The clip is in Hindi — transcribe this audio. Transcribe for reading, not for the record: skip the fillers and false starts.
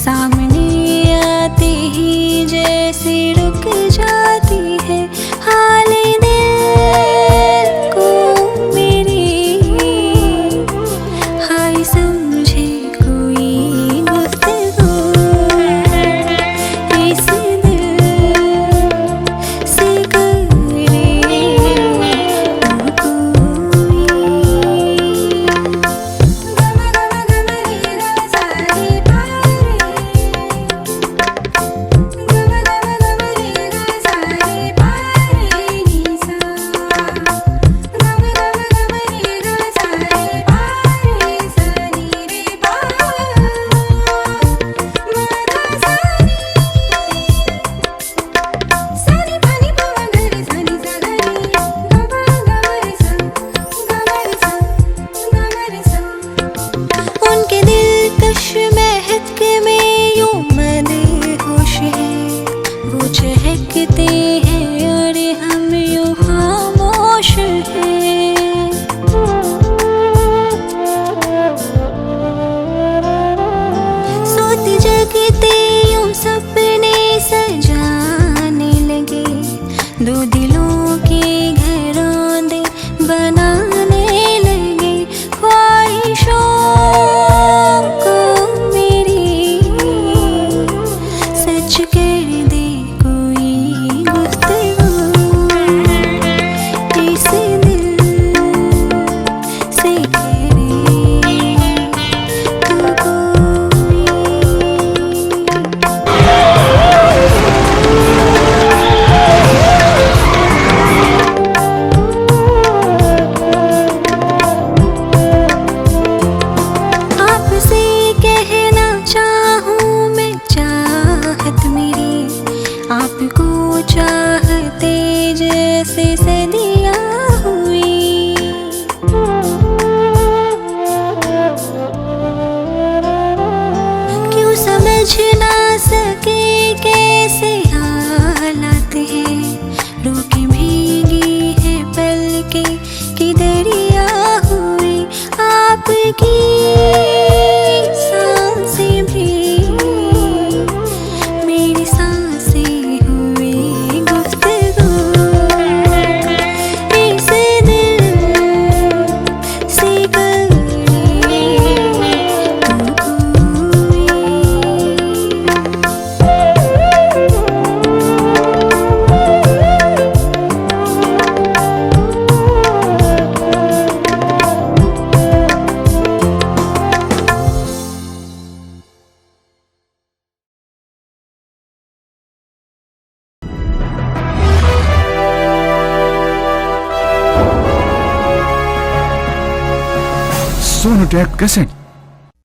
सामने आते ही जैसे रुक जाती है हाल दिल को मेरी। हाय समझे कोई गुफ्तगू इस दिल से करे चहकते हैं और हम यूं खामोश हैं। सोते जगते यूं सपने सजाने लगे, दो दिलों के घरौंदे बनाने लगे ख्वाहिशों को मेरी। सच कर दे आपको चाहते जैसे सदियां हुई। क्यों समझ ना सके कैसे हालात हैं, रोके भीगी है पलकें की दरिया हुई। आपकी सांसें भी मेरी सांसें Sonotech Cassette.